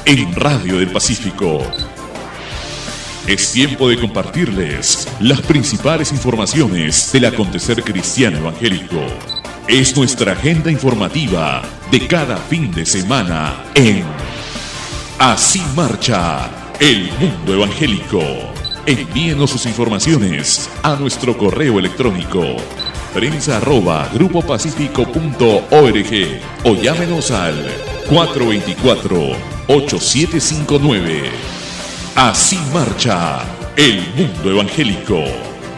en Radio del Pacífico. Es tiempo de compartirles las principales informaciones del acontecer cristiano evangélico. Es nuestra agenda informativa de cada fin de semana en Así Marcha el Mundo Evangélico. Envíenos sus informaciones a nuestro correo electrónico prensa@grupopacifico.org o llámenos al 424-8759. Así marcha el mundo evangélico.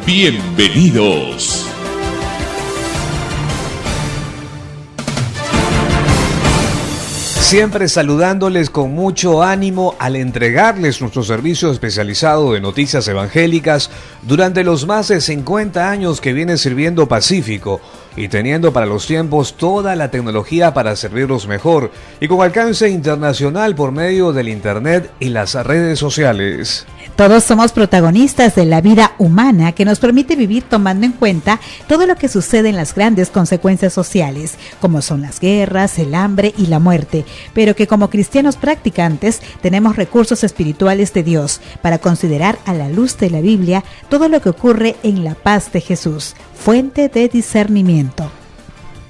Bienvenidos. Siempre saludándoles con mucho ánimo al entregarles nuestro servicio especializado de noticias evangélicas durante los más de 50 años que viene sirviendo Pacífico y teniendo para los tiempos toda la tecnología para servirlos mejor y con alcance internacional por medio del internet y las redes sociales. Todos somos protagonistas de la vida humana que nos permite vivir tomando en cuenta todo lo que sucede en las grandes consecuencias sociales, como son las guerras, el hambre y la muerte, pero que como cristianos practicantes tenemos recursos espirituales de Dios para considerar a la luz de la Biblia todo lo que ocurre en la paz de Jesús, fuente de discernimiento.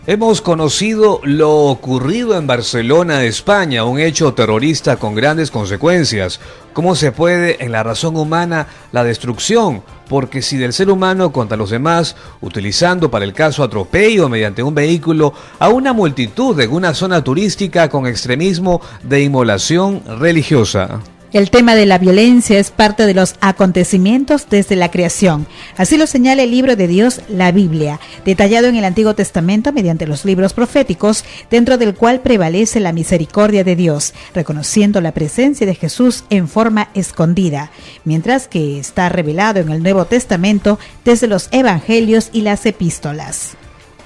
Hemos conocido lo ocurrido en Barcelona, España, un hecho terrorista con grandes consecuencias. ¿Cómo se puede en la razón humana la destrucción? Porque si del ser humano contra los demás, utilizando para el caso atropello mediante un vehículo a una multitud en una zona turística con extremismo de inmolación religiosa. El tema de la violencia es parte de los acontecimientos desde la creación. Así lo señala el libro de Dios, la Biblia, detallado en el Antiguo Testamento mediante los libros proféticos, dentro del cual prevalece la misericordia de Dios, reconociendo la presencia de Jesús en forma escondida, mientras que está revelado en el Nuevo Testamento desde los Evangelios y las Epístolas.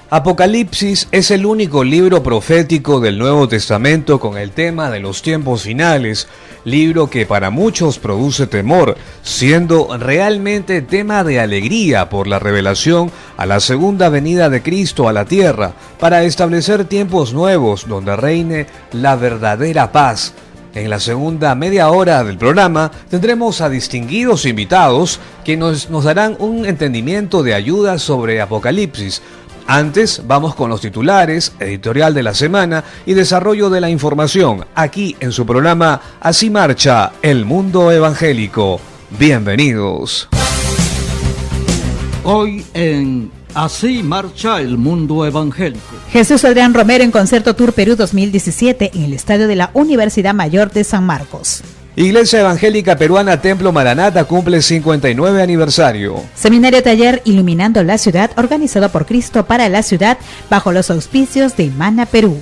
Apocalipsis es el único libro profético del Nuevo Testamento con el tema de los tiempos finales, libro que para muchos produce temor, siendo realmente tema de alegría por la revelación a la segunda venida de Cristo a la tierra, para establecer tiempos nuevos donde reine la verdadera paz. En la segunda media hora del programa tendremos a distinguidos invitados que nos darán un entendimiento de ayuda sobre Apocalipsis. Antes, vamos con los titulares, editorial de la semana y desarrollo de la información, aquí en su programa Así Marcha el Mundo Evangélico. Bienvenidos. Hoy en Así Marcha el Mundo Evangélico. Jesús Adrián Romero en Concierto Tour Perú 2017 en el estadio de la Universidad Mayor de San Marcos. Iglesia Evangélica Peruana Templo Maranata cumple 59 aniversario. Seminario Taller Iluminando la Ciudad, organizado por Cristo para la Ciudad, bajo los auspicios de Mana Perú.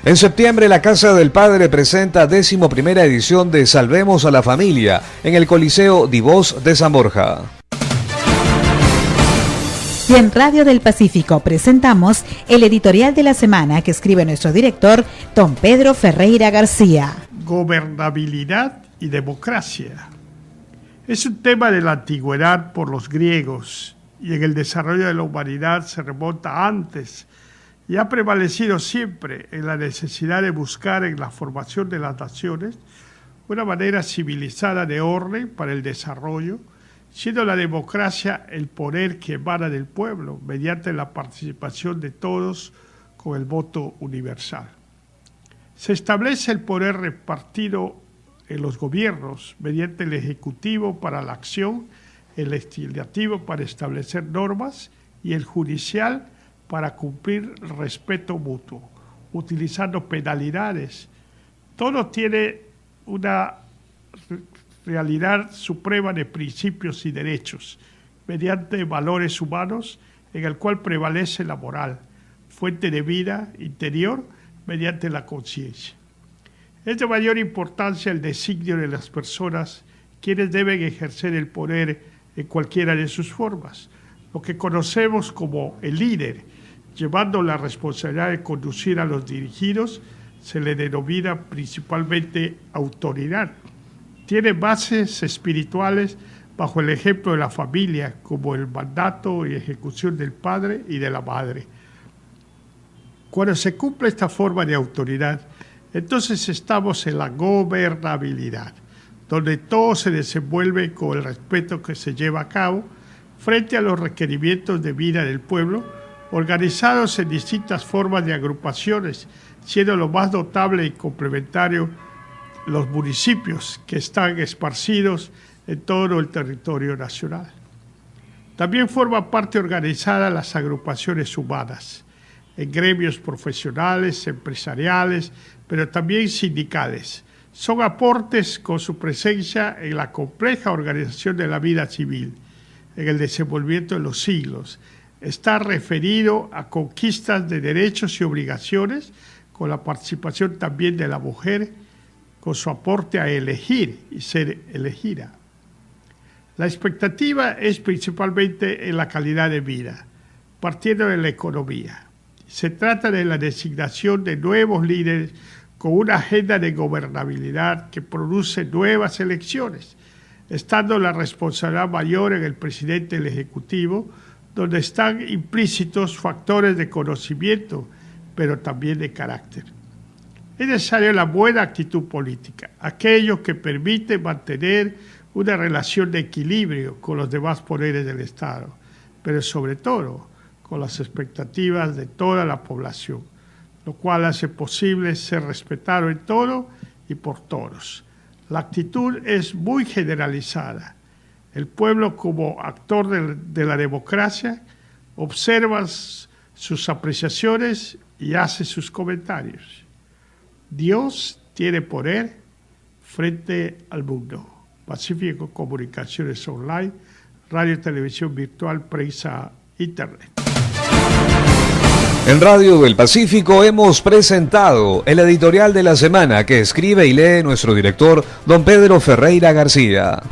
En septiembre, la Casa del Padre presenta 11ª edición de Salvemos a la Familia en el Coliseo Divós de San Borja. Y en Radio del Pacífico presentamos el editorial de la semana que escribe nuestro director, don Pedro Ferreira García. Gobernabilidad y democracia. Es un tema de la antigüedad por los griegos y en el desarrollo de la humanidad se remonta antes y ha prevalecido siempre en la necesidad de buscar en la formación de las naciones una manera civilizada de orden para el desarrollo, siendo la democracia el poder que emana del pueblo mediante la participación de todos con el voto universal. Se establece el poder repartido en los gobiernos mediante el Ejecutivo para la acción, el Legislativo para establecer normas y el Judicial para cumplir respeto mutuo, utilizando penalidades. Todo tiene una realidad suprema de principios y derechos, mediante valores humanos en el cual prevalece la moral, fuente de vida interior mediante la conciencia. Es de mayor importancia el designio de las personas quienes deben ejercer el poder en cualquiera de sus formas, lo que conocemos como el líder, llevando la responsabilidad de conducir a los dirigidos, se le denomina principalmente autoridad. Tiene bases espirituales bajo el ejemplo de la familia, como el mandato y ejecución del padre y de la madre. Cuando se cumple esta forma de autoridad, entonces estamos en la gobernabilidad, donde todo se desenvuelve con el respeto que se lleva a cabo frente a los requerimientos de vida del pueblo, organizados en distintas formas de agrupaciones, siendo lo más notable y complementario los municipios que están esparcidos en todo el territorio nacional. También forma parte organizada las agrupaciones humanas, en gremios profesionales, empresariales, pero también sindicales. Son aportes con su presencia en la compleja organización de la vida civil, en el desenvolvimiento de los siglos. Está referido a conquistas de derechos y obligaciones, con la participación también de la mujer, con su aporte a elegir y ser elegida. La expectativa es principalmente en la calidad de vida, partiendo de la economía. Se trata de la designación de nuevos líderes con una agenda de gobernabilidad que produce nuevas elecciones, estando la responsabilidad mayor en el presidente del Ejecutivo, donde están implícitos factores de conocimiento, pero también de carácter. Es necesaria la buena actitud política, aquello que permite mantener una relación de equilibrio con los demás poderes del Estado, pero sobre todo con las expectativas de toda la población, lo cual hace posible ser respetado en todo y por todos. La actitud es muy generalizada. El pueblo, como actor de la democracia, observa sus apreciaciones y hace sus comentarios. Dios tiene poder frente al mundo. Pacífico Comunicaciones Online, radio, televisión virtual, prensa, internet. En Radio del Pacífico hemos presentado el editorial de la semana que escribe y lee nuestro director, don Pedro Ferreira García.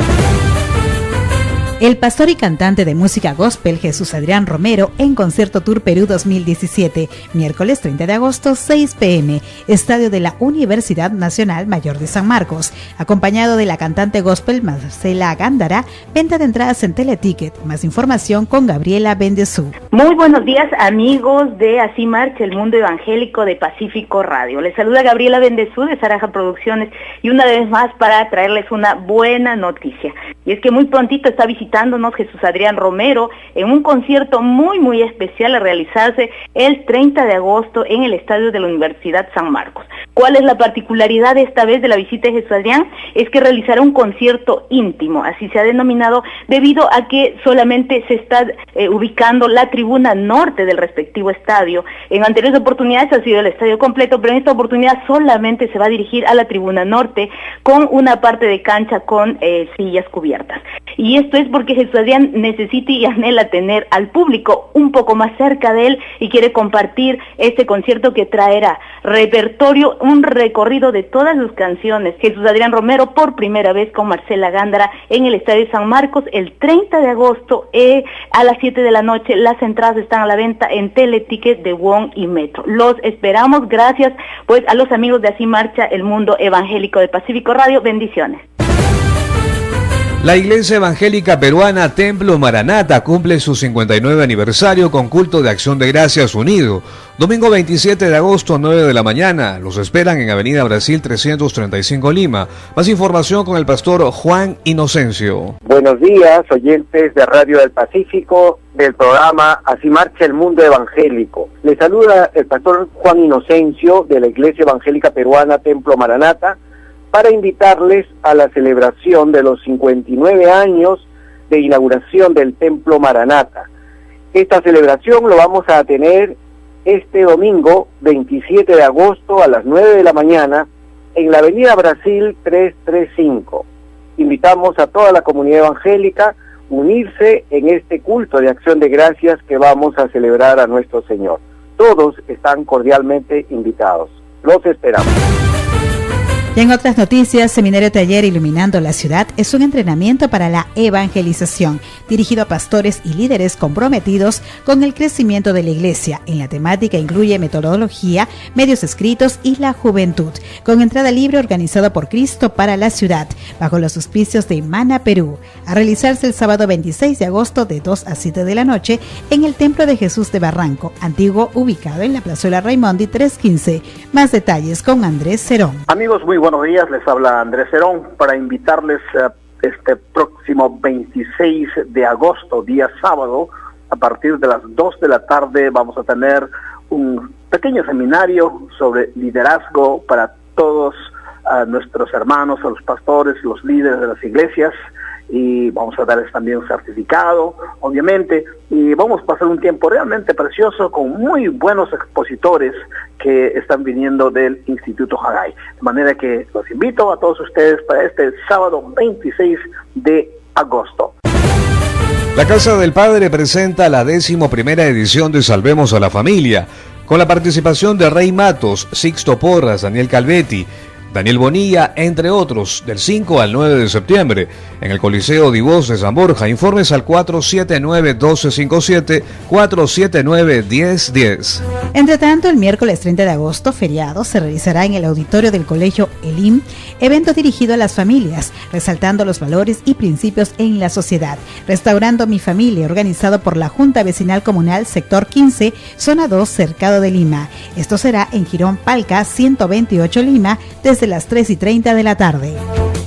El pastor y cantante de música gospel Jesús Adrián Romero en Concierto Tour Perú 2017, miércoles 30 de agosto, 6 p.m., estadio de la Universidad Nacional Mayor de San Marcos, acompañado de la cantante gospel Marcela Gándara. Venta de entradas en Teleticket. Más información con Gabriela Bendezú. Muy buenos días, amigos de Así Marcha el Mundo Evangélico de Pacífico Radio. Les saluda Gabriela Bendezú de Zaraja Producciones y una vez más para traerles una buena noticia. Y es que muy prontito está visitándonos Jesús Adrián Romero en un concierto muy especial a realizarse el 30 de agosto en el estadio de la Universidad San Marcos. ¿Cuál es la particularidad de esta vez de la visita de Jesús Adrián? Es que realizará un concierto íntimo, así se ha denominado, debido a que solamente se está ubicando la tribuna norte del respectivo estadio. En anteriores oportunidades ha sido el estadio completo, pero en esta oportunidad solamente se va a dirigir a la tribuna norte con una parte de cancha con sillas cubiertas. Y esto es porque Jesús Adrián necesita y anhela tener al público un poco más cerca de él y quiere compartir este concierto que traerá repertorio, un recorrido de todas sus canciones. Jesús Adrián Romero por primera vez con Marcela Gándara en el Estadio San Marcos el 30 de agosto a las 7 de la noche. Las entradas están a la venta en Teleticket de WOM y Metro. Los esperamos. Gracias pues a los amigos de Así Marcha el Mundo Evangélico de Pacífico Radio. Bendiciones. La Iglesia Evangélica Peruana Templo Maranata cumple su 59 aniversario con culto de acción de gracias unido. Domingo 27 de agosto, 9 de la mañana. Los esperan en Avenida Brasil 335 Lima. Más información con el pastor Juan Inocencio. Buenos días, oyentes de Radio del Pacífico, del programa Así Marcha el Mundo Evangélico. Les saluda el pastor Juan Inocencio de la Iglesia Evangélica Peruana Templo Maranata, para invitarles a la celebración de los 59 años de inauguración del Templo Maranata. Esta celebración lo vamos a tener este domingo 27 de agosto a las 9 de la mañana en la Avenida Brasil 335. Invitamos a toda la comunidad evangélica a unirse en este culto de acción de gracias que vamos a celebrar a nuestro Señor. Todos están cordialmente invitados. Los esperamos. Y en otras noticias, Seminario Taller Iluminando la Ciudad es un entrenamiento para la evangelización, dirigido a pastores y líderes comprometidos con el crecimiento de la iglesia. En la temática incluye metodología, medios escritos y la juventud, con entrada libre organizado por Cristo para la Ciudad, bajo los auspicios de Mana Perú, a realizarse el sábado 26 de agosto de 2 a 7 de la noche en el Templo de Jesús de Barranco, antiguo, ubicado en la Plazuela Raimondi 315. Más detalles con Andrés Cerón. Amigos, muy buenos días, les habla Andrés Cerón para invitarles este próximo 26 de agosto, día sábado, a partir de las 2 de la tarde vamos a tener un pequeño seminario sobre liderazgo para todos nuestros hermanos, a los pastores, los líderes de las iglesias, y vamos a darles también un certificado, obviamente, y vamos a pasar un tiempo realmente precioso con muy buenos expositores que están viniendo del Instituto Haggai. De manera que los invito a todos ustedes para este sábado 26 de agosto. La Casa del Padre presenta la 11ª edición de Salvemos a la Familia, con la participación de Rey Matos, Sixto Porras, Daniel Calvetti, Daniel Bonilla, entre otros, del 5 al 9 de septiembre, en el Coliseo Divós de San Borja. Informes al 479-1257, 479-1010. Entre tanto, el miércoles 30 de agosto, feriado, se realizará en el auditorio del Colegio Elim, evento dirigido a las familias, resaltando los valores y principios en la sociedad. Restaurando mi familia, organizado por la Junta Vecinal Comunal Sector 15, Zona 2, Cercado de Lima. Esto será en Girón Palca, 128 Lima, desde las 3:30 de la tarde.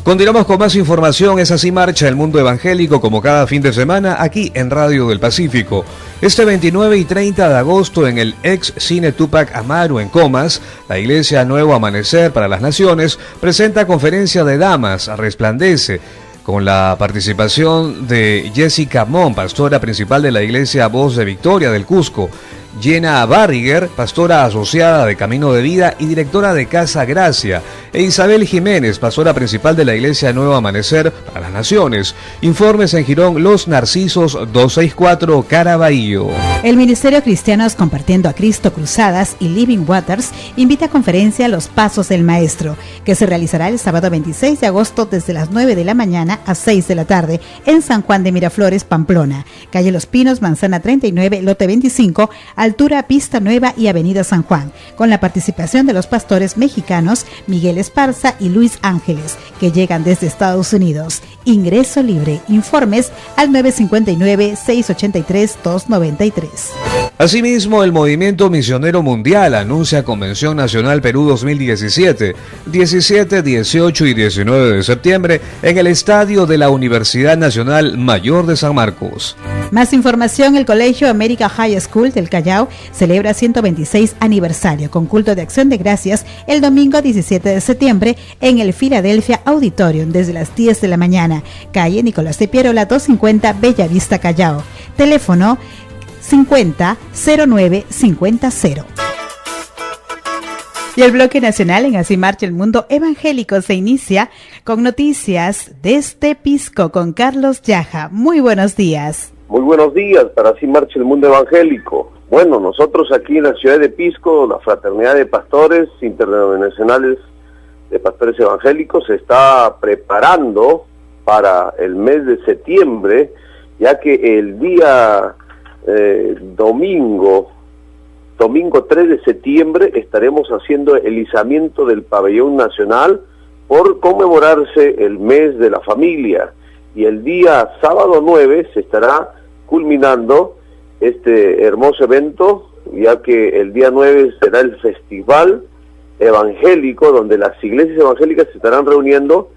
Continuamos con más información. Es Así Marcha el Mundo Evangélico, como cada fin de semana, aquí en Radio del Pacífico. Este 29 y 30 de agosto, en el ex Cine Túpac Amaru en Comas, la Iglesia Nuevo Amanecer para las Naciones presenta conferencia de damas, Resplandece, con la participación de Jessica Mon, pastora principal de la Iglesia Voz de Victoria del Cusco, Jenna Barriger, pastora asociada de Camino de Vida y directora de Casa Gracia, e Isabel Jiménez, pastora principal de la Iglesia Nuevo Amanecer para las Naciones. Informes en Girón Los Narcisos 264 Caraballo. El Ministerio Cristianos Compartiendo a Cristo Cruzadas y Living Waters invita a conferencia Los Pasos del Maestro, que se realizará el sábado 26 de agosto desde las 9 de la mañana a 6 de la tarde en San Juan de Miraflores, Pamplona, calle Los Pinos, manzana 39, lote 25, altura Pista Nueva y Avenida San Juan, con la participación de los pastores mexicanos Miguel Esparza y Luis Ángeles, que llegan desde Estados Unidos. Ingreso libre. Informes al 959-683-293. Asimismo, el Movimiento Misionero Mundial anuncia Convención Nacional Perú 2017, 17, 18 y 19 de septiembre en el estadio de la Universidad Nacional Mayor de San Marcos. Más información: el Colegio América High School del Callao celebra 126 aniversario con culto de acción de gracias el domingo 17 de septiembre en el Philadelphia Auditorium desde las 10 de la mañana, calle Nicolás de Pierola 250, Bella Vista, Callao. Teléfono 50-09-50. Y el bloque nacional en Así Marcha el Mundo Evangélico se inicia con noticias desde Pisco con Carlos Yaja. Muy buenos días. Muy buenos días, para Así Marcha el Mundo Evangélico. Bueno, nosotros aquí en la ciudad de Pisco, la Fraternidad de Pastores Interdenominacionales de Pastores Evangélicos se está preparando para el mes de septiembre, ya que el día domingo 3 de septiembre estaremos haciendo el izamiento del pabellón nacional por conmemorarse el mes de la familia, y el día sábado 9 se estará culminando este hermoso evento, ya que el día 9 será el festival evangélico donde las iglesias evangélicas se estarán reuniendo,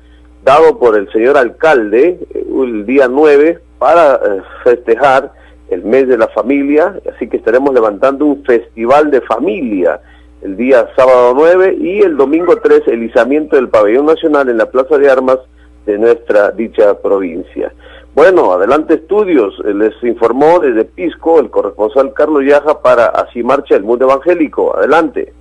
dado por el señor alcalde el día 9 para festejar el mes de la familia. Así que estaremos levantando un festival de familia el día sábado 9 y el domingo 3 el izamiento del pabellón nacional en la Plaza de Armas de nuestra dicha provincia. Bueno, adelante estudios, les informó desde Pisco el corresponsal Carlos Yaja para Así Marcha el Mundo Evangélico. Adelante.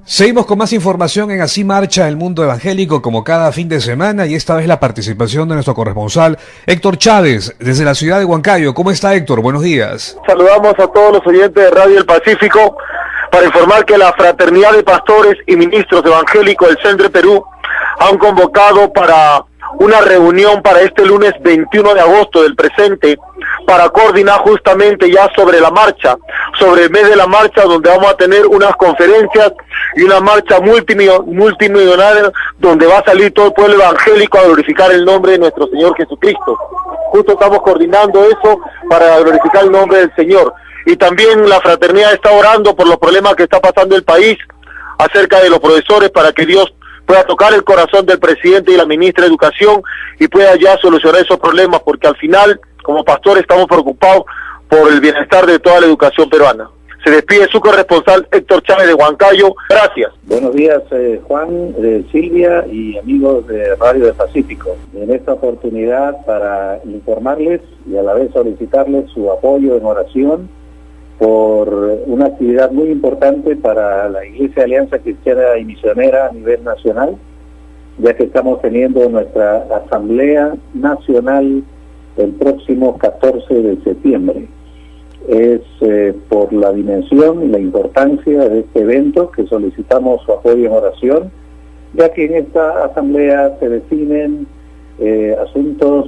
Seguimos con más información en Así Marcha el Mundo Evangélico, como cada fin de semana, y esta vez la participación de nuestro corresponsal Héctor Chávez desde la ciudad de Huancayo. ¿Cómo está, Héctor? Buenos días. Saludamos a todos los oyentes de Radio El Pacífico para informar que la Fraternidad de Pastores y Ministros Evangélicos del Centro Perú han convocado para una reunión para este lunes 21 de agosto del presente, para coordinar justamente ya sobre la marcha, sobre el mes de la marcha, donde vamos a tener unas conferencias y una marcha multimillonaria, donde va a salir todo el pueblo evangélico a glorificar el nombre de nuestro Señor Jesucristo. Justo estamos coordinando eso para glorificar el nombre del Señor. Y también la fraternidad está orando por los problemas que está pasando el país, acerca de los profesores, para que Dios pueda tocar el corazón del presidente y la ministra de Educación y pueda ya solucionar esos problemas, porque al final, como pastor, estamos preocupados por el bienestar de toda la educación peruana. Se despide su corresponsal Héctor Chávez de Huancayo. Gracias. Buenos días, Juan, Silvia y amigos de Radio del Pacífico. En esta oportunidad para informarles y a la vez solicitarles su apoyo en oración por una actividad muy importante para la Iglesia Alianza Cristiana y Misionera a nivel nacional, ya que estamos teniendo nuestra Asamblea Nacional el próximo 14 de septiembre. Es por la dimensión y la importancia de este evento que solicitamos su apoyo en oración, ya que en esta asamblea se definen asuntos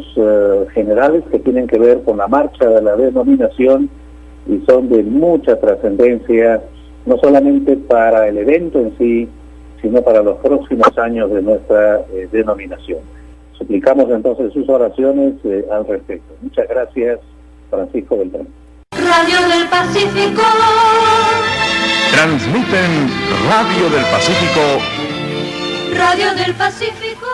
generales que tienen que ver con la marcha de la denominación y son de mucha trascendencia, no solamente para el evento en sí, sino para los próximos años de nuestra denominación. Suplicamos entonces sus oraciones al respecto. Muchas gracias, Francisco Beltrán. Radio del Pacífico. Transmiten Radio del Pacífico. Radio del Pacífico.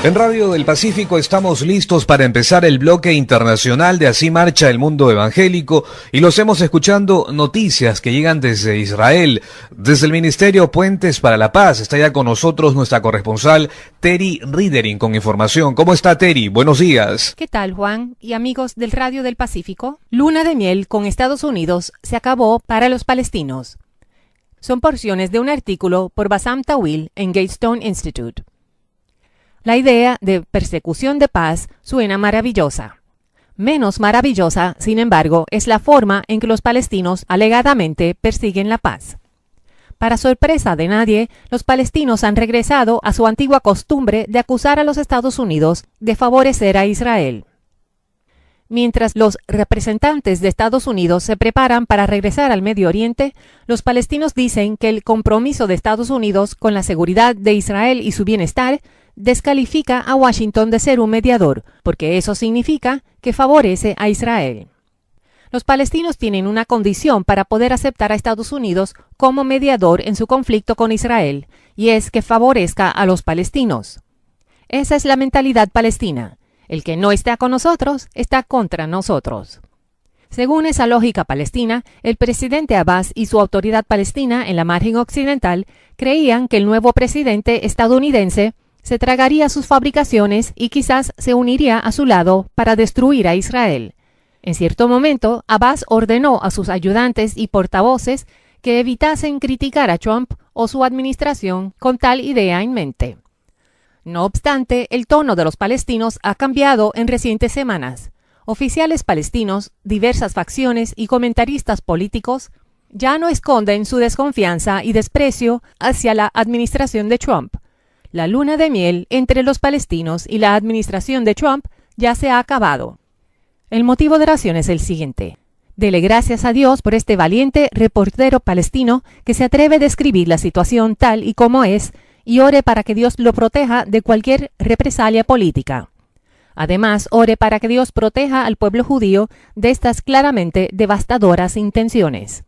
En Radio del Pacífico estamos listos para empezar el bloque internacional de Así Marcha el Mundo Evangélico y los hemos escuchando noticias que llegan desde Israel, desde el Ministerio Puentes para la Paz. Está ya con nosotros nuestra corresponsal Terry Ridering con información. ¿Cómo está, Terry? Buenos días. ¿Qué tal, Juan y amigos del Radio del Pacífico? Luna de miel con Estados Unidos se acabó para los palestinos. Son porciones de un artículo por Bassam Tawil en Gatestone Institute. La idea de persecución de paz suena maravillosa. Menos maravillosa, sin embargo, es la forma en que los palestinos alegadamente persiguen la paz. Para sorpresa de nadie, los palestinos han regresado a su antigua costumbre de acusar a los Estados Unidos de favorecer a Israel. Mientras los representantes de Estados Unidos se preparan para regresar al Medio Oriente, los palestinos dicen que el compromiso de Estados Unidos con la seguridad de Israel y su bienestar descalifica a Washington de ser un mediador, porque eso significa que favorece a Israel. Los palestinos tienen una condición para poder aceptar a Estados Unidos como mediador en su conflicto con Israel, y es que favorezca a los palestinos. Esa es la mentalidad palestina. El que no está con nosotros, está contra nosotros. Según esa lógica palestina, el presidente Abbas y su autoridad palestina en la margen occidental creían que el nuevo presidente estadounidense se tragaría sus fabricaciones y quizás se uniría a su lado para destruir a Israel. En cierto momento, Abbas ordenó a sus ayudantes y portavoces que evitasen criticar a Trump o su administración con tal idea en mente. No obstante, el tono de los palestinos ha cambiado en recientes semanas. Oficiales palestinos, diversas facciones y comentaristas políticos ya no esconden su desconfianza y desprecio hacia la administración de Trump. La luna de miel entre los palestinos y la administración de Trump ya se ha acabado. El motivo de oración es el siguiente. Dele gracias a Dios por este valiente reportero palestino que se atreve a describir la situación tal y como es y ore para que Dios lo proteja de cualquier represalia política. Además, ore para que Dios proteja al pueblo judío de estas claramente devastadoras intenciones.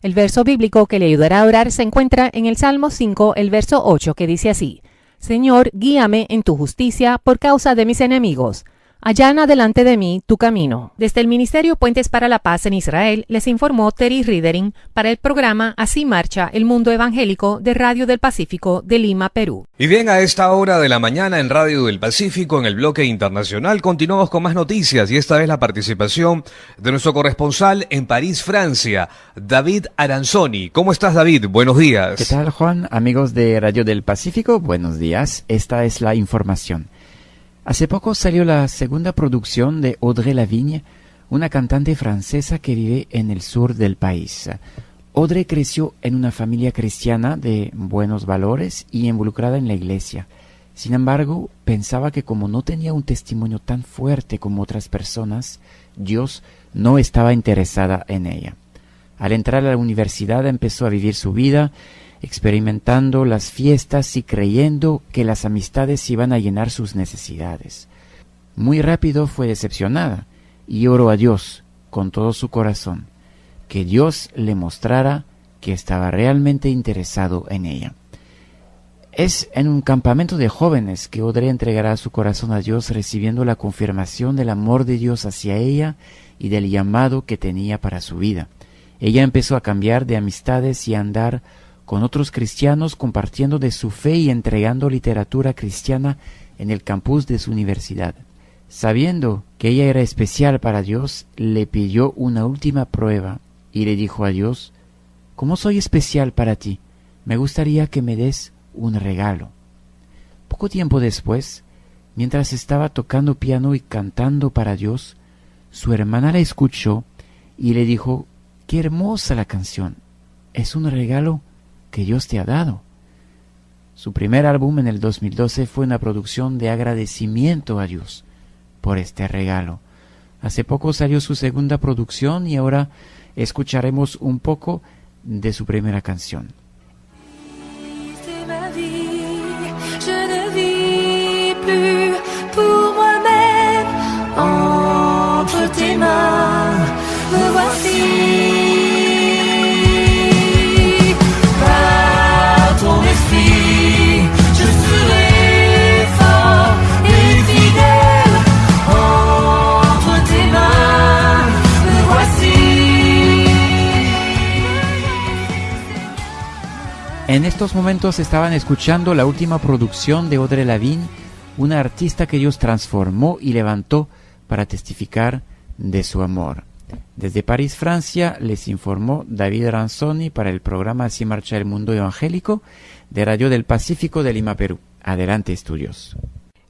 El verso bíblico que le ayudará a orar se encuentra en el Salmo 5, el verso 8, que dice así: Señor, guíame en tu justicia por causa de mis enemigos. Allana delante de mí tu camino. Desde el Ministerio Puentes para la Paz en Israel, les informó Terry Ridering para el programa Así Marcha el Mundo Evangélico de Radio del Pacífico de Lima, Perú. Y bien, a esta hora de la mañana en Radio del Pacífico, en el bloque internacional, continuamos con más noticias y esta vez la participación de nuestro corresponsal en París, Francia, David Aranzoni. ¿Cómo estás, David? Buenos días. ¿Qué tal, Juan? Amigos de Radio del Pacífico, buenos días. Esta es la información. Hace poco salió la segunda producción de Audrey Lavigne, una cantante francesa que vive en el sur del país. Audrey creció en una familia cristiana de buenos valores y involucrada en la iglesia. Sin embargo, pensaba que como no tenía un testimonio tan fuerte como otras personas, Dios no estaba interesada en ella. Al entrar a la universidad empezó a vivir su vida, experimentando las fiestas y creyendo que las amistades iban a llenar sus necesidades. Muy rápido fue decepcionada y oró a Dios con todo su corazón, que Dios le mostrara que estaba realmente interesado en ella. Es en un campamento de jóvenes que Audrey entregará su corazón a Dios, recibiendo la confirmación del amor de Dios hacia ella y del llamado que tenía para su vida. Ella empezó a cambiar de amistades y a andar con otros cristianos, compartiendo de su fe y entregando literatura cristiana en el campus de su universidad. Sabiendo que ella era especial para Dios, le pidió una última prueba y le dijo a Dios: «Como soy especial para ti, me gustaría que me des un regalo». Poco tiempo después, mientras estaba tocando piano y cantando para Dios, su hermana la escuchó y le dijo: «Qué hermosa la canción, es un regalo que Dios te ha dado». Su primer álbum en el 2012 fue una producción de agradecimiento a Dios por este regalo. Hace poco salió su segunda producción y ahora escucharemos un poco de su primera canción. Entre tes mains, me voici. Par ton esprit, je serai fort et fidèle. Entre tes mains, me voici. En estos momentos estaban escuchando la última producción de Audrey Lavigne, una artista que Dios transformó y levantó para testificar de su amor. Desde París, Francia, les informó David Ranzoni para el programa Así marcha el mundo evangélico de Radio del Pacífico de Lima, Perú. Adelante, estudios.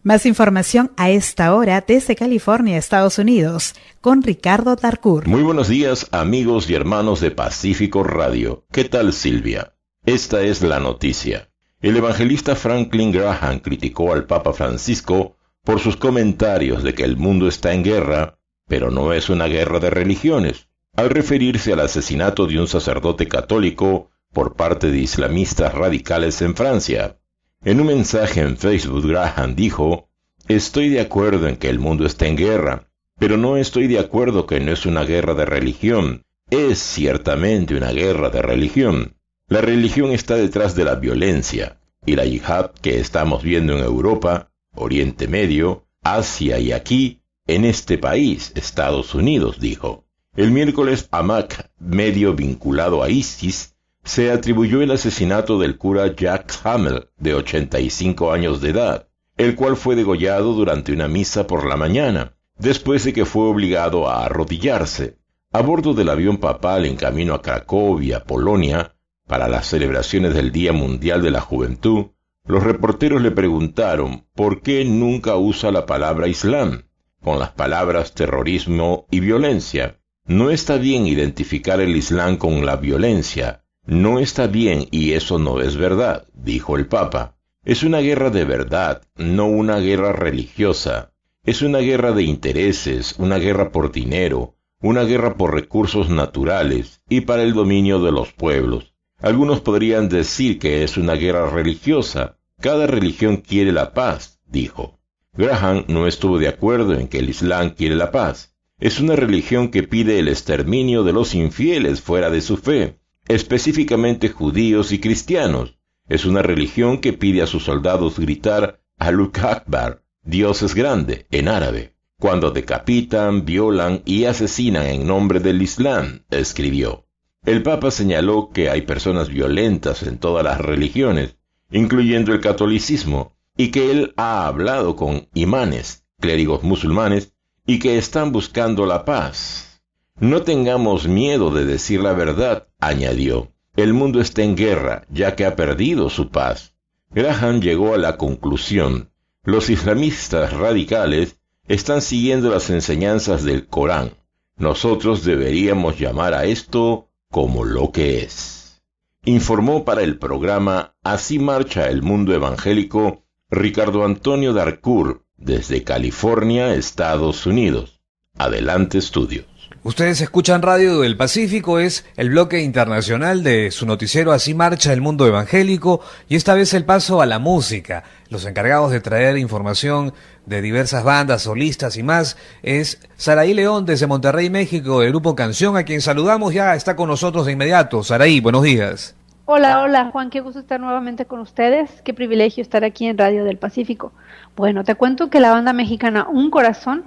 Más información a esta hora desde California, Estados Unidos, con Ricardo Darcourt. Muy buenos días, amigos y hermanos de Pacífico Radio. ¿Qué tal, Silvia? Esta es la noticia. El evangelista Franklin Graham criticó al Papa Francisco por sus comentarios de que el mundo está en guerra, pero no es una guerra de religiones, al referirse al asesinato de un sacerdote católico por parte de islamistas radicales en Francia. En un mensaje en Facebook, Graham dijo: «Estoy de acuerdo en que el mundo está en guerra, pero no estoy de acuerdo que no es una guerra de religión. Es ciertamente una guerra de religión. La religión está detrás de la violencia, y la yihad que estamos viendo en Europa, Oriente Medio, Asia y aquí, en este país, Estados Unidos», dijo. El miércoles, Hamas, medio vinculado a ISIS, se atribuyó el asesinato del cura Jacques Hamel, de 85 años de edad, el cual fue degollado durante una misa por la mañana, después de que fue obligado a arrodillarse. A bordo del avión papal en camino a Cracovia, Polonia, para las celebraciones del Día Mundial de la Juventud, los reporteros le preguntaron por qué nunca usa la palabra Islam, con las palabras terrorismo y violencia. No está bien identificar el Islam con la violencia. No está bien y eso no es verdad, dijo el Papa. Es una guerra de verdad, no una guerra religiosa. Es una guerra de intereses, una guerra por dinero, una guerra por recursos naturales y para el dominio de los pueblos. Algunos podrían decir que es una guerra religiosa. Cada religión quiere la paz, dijo. Graham no estuvo de acuerdo en que el Islam quiere la paz. Es una religión que pide el exterminio de los infieles fuera de su fe, específicamente judíos y cristianos. Es una religión que pide a sus soldados gritar Allahu Akbar, Dios es grande, en árabe, cuando decapitan, violan y asesinan en nombre del Islam, escribió. El Papa señaló que hay personas violentas en todas las religiones, incluyendo el catolicismo, y que él ha hablado con imanes, clérigos musulmanes, y que están buscando la paz. No tengamos miedo de decir la verdad, añadió. El mundo está en guerra, ya que ha perdido su paz. Graham llegó a la conclusión: los islamistas radicales están siguiendo las enseñanzas del Corán. Nosotros deberíamos llamar a esto como lo que es. Informó para el programa Así marcha el mundo evangélico Ricardo Antonio Darcourt desde California, Estados Unidos. Adelante, estudios. Ustedes escuchan Radio del Pacífico, es el bloque internacional de su noticiero Así marcha el mundo evangélico, y esta vez el paso a la música. Los encargados de traer información de diversas bandas, solistas y más es Saraí León desde Monterrey, México, del grupo Canción, a quien saludamos. Ya está con nosotros de inmediato. Saraí, buenos días. Hola Juan, qué gusto estar nuevamente con ustedes, qué privilegio estar aquí en Radio del Pacífico. Bueno, te cuento que la banda mexicana Un Corazón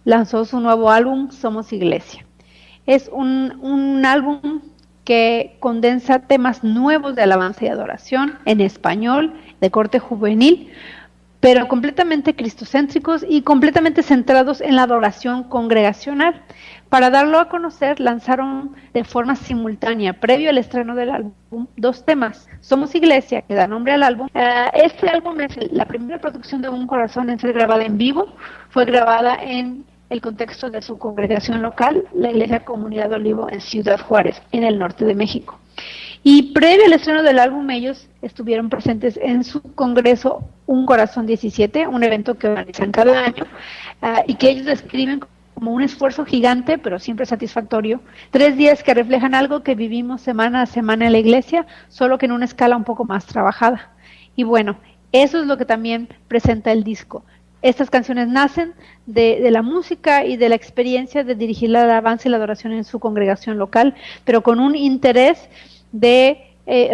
lanzó su nuevo álbum Somos Iglesia. Es un álbum que condensa temas nuevos de alabanza y adoración en español, de corte juvenil, pero completamente cristocéntricos y completamente centrados en la adoración congregacional. Para darlo a conocer, lanzaron de forma simultánea, previo al estreno del álbum, 2 temas. Somos Iglesia, que da nombre al álbum. Este álbum es la primera producción de Un Corazón en ser grabada en vivo. Fue grabada en el contexto de su congregación local, la Iglesia Comunidad Olivo en Ciudad Juárez, en el norte de México. Y previo al estreno del álbum, ellos estuvieron presentes en su congreso Un Corazón 17, un evento que organizan cada año, y que ellos describen como un esfuerzo gigante, pero siempre satisfactorio. 3 días que reflejan algo que vivimos semana a semana en la iglesia, solo que en una escala un poco más trabajada. Y bueno, eso es lo que también presenta el disco. Estas canciones nacen de la música y de la experiencia de dirigir la alabanza y la adoración en su congregación local, pero con un interés de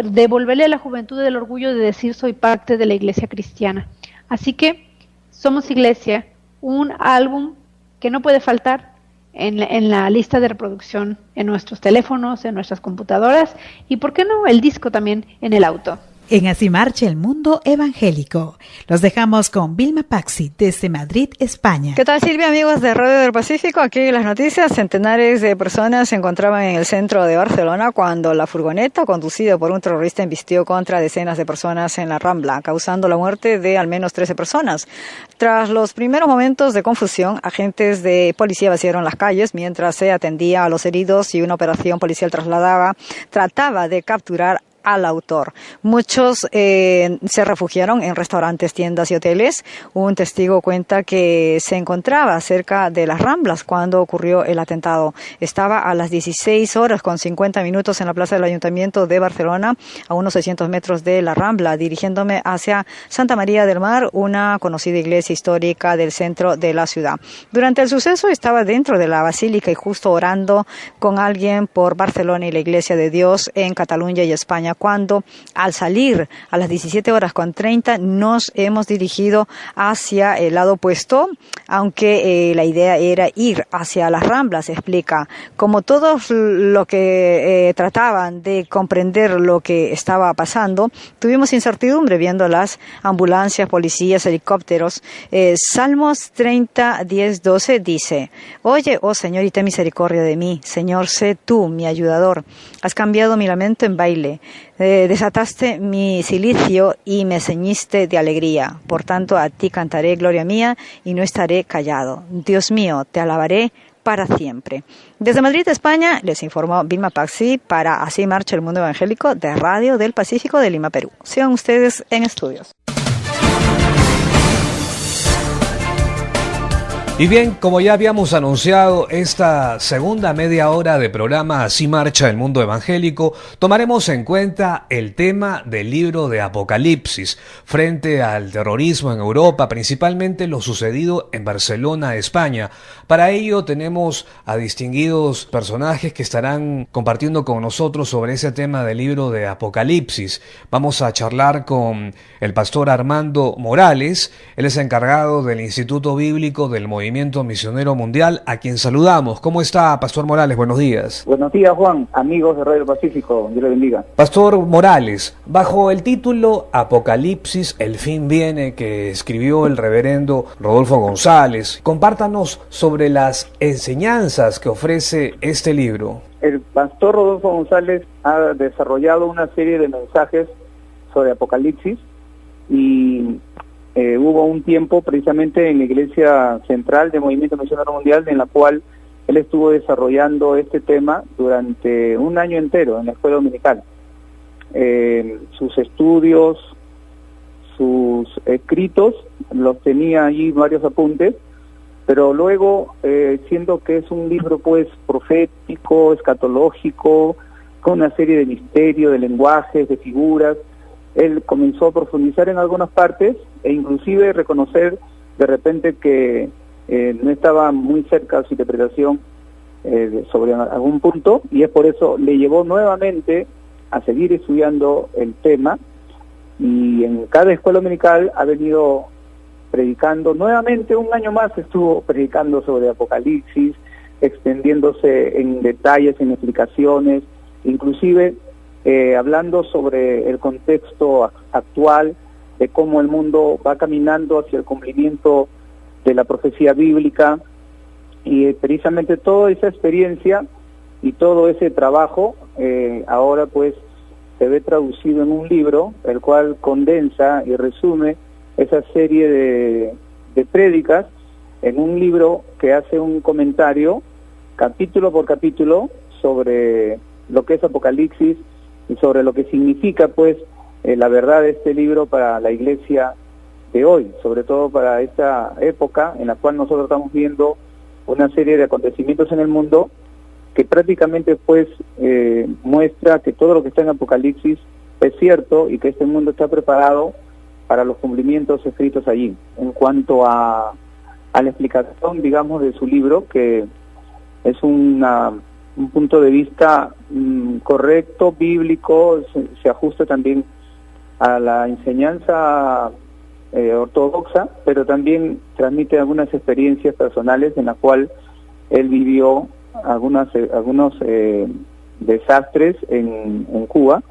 devolverle a la juventud el orgullo de decir soy parte de la iglesia cristiana. Así que Somos Iglesia, un álbum que no puede faltar en la lista de reproducción en nuestros teléfonos, en nuestras computadoras y, ¿por qué no?, el disco también en el auto. En Así marcha el mundo evangélico. Los dejamos con Vilma Paxi desde Madrid, España. ¿Qué tal, Silvia, amigos de Radio del Pacífico? Aquí las noticias. Centenares de personas se encontraban en el centro de Barcelona cuando la furgoneta conducida por un terrorista embistió contra decenas de personas en la Rambla, causando la muerte de al menos 13 personas. Tras los primeros momentos de confusión, agentes de policía vaciaron las calles mientras se atendía a los heridos y una operación policial trataba de capturar al autor. Muchos se refugiaron en restaurantes, tiendas y hoteles. Un testigo cuenta que se encontraba cerca de las Ramblas cuando ocurrió el atentado. Estaba a las 16:50 en la plaza del Ayuntamiento de Barcelona, a unos 600 metros de la Rambla, dirigiéndome hacia Santa María del Mar, una conocida iglesia histórica del centro de la ciudad. Durante el suceso estaba dentro de la basílica y justo orando con alguien por Barcelona y la Iglesia de Dios en Cataluña y España, cuando al salir a las 17:30 nos hemos dirigido hacia el lado opuesto, aunque la idea era ir hacia las Ramblas, explica. Como todos lo que trataban de comprender lo que estaba pasando, tuvimos incertidumbre viendo las ambulancias, policías, helicópteros. Salmos 30, 10, 12 dice: Oye, oh Señor, y ten misericordia de mí. Señor, sé tú mi ayudador. Has cambiado mi lamento en baile. Desataste mi cilicio y me ceñiste de alegría. Por tanto, a ti cantaré gloria mía y no estaré callado. Dios mío, te alabaré para siempre. Desde Madrid, España, les informó Vilma Paxi para Así marcha el mundo evangélico de Radio del Pacífico de Lima, Perú. Sigan ustedes en estudios. Y bien, como ya habíamos anunciado, esta segunda media hora de programa Así marcha el mundo evangélico, tomaremos en cuenta el tema del libro de Apocalipsis frente al terrorismo en Europa, principalmente lo sucedido en Barcelona, España. Para ello tenemos a distinguidos personajes que estarán compartiendo con nosotros sobre ese tema del libro de Apocalipsis. Vamos a charlar con el pastor Armando Morales. Él es encargado del Instituto Bíblico del Movimiento Misionero Mundial, a quien saludamos. ¿Cómo está, Pastor Morales? Buenos días. Buenos días, Juan, amigos de Radio Pacífico, Dios le bendiga. Pastor Morales, bajo el título Apocalipsis, el fin viene, que escribió el reverendo Rodolfo González, compártanos sobre las enseñanzas que ofrece este libro. El pastor Rodolfo González ha desarrollado una serie de mensajes sobre Apocalipsis y hubo un tiempo precisamente en la Iglesia Central del Movimiento Misionero Mundial en la cual él estuvo desarrollando este tema durante un año entero en la escuela dominical. Sus estudios, sus escritos, los tenía allí varios apuntes, pero luego, siendo que es un libro pues profético, escatológico, con una serie de misterios, de lenguajes, de figuras, él comenzó a profundizar en algunas partes e inclusive reconocer de repente que no estaba muy cerca de su interpretación sobre algún punto, y es por eso le llevó nuevamente a seguir estudiando el tema, y en cada escuela dominical ha venido predicando nuevamente. Un año más estuvo predicando sobre Apocalipsis, extendiéndose en detalles, en explicaciones, inclusive hablando sobre el contexto actual, de cómo el mundo va caminando hacia el cumplimiento de la profecía bíblica, y precisamente toda esa experiencia y todo ese trabajo ahora pues se ve traducido en un libro, el cual condensa y resume esa serie de prédicas en un libro que hace un comentario capítulo por capítulo sobre lo que es Apocalipsis y sobre lo que significa pues la verdad de este libro para la iglesia de hoy, sobre todo para esta época en la cual nosotros estamos viendo una serie de acontecimientos en el mundo que prácticamente pues muestra que todo lo que está en Apocalipsis es cierto y que este mundo está preparado para los cumplimientos escritos allí. En cuanto a la explicación, digamos, de su libro, que es un punto de vista correcto, bíblico, se ajusta también a la enseñanza ortodoxa, pero también transmite algunas experiencias personales en la cual él vivió algunos desastres en Cuba,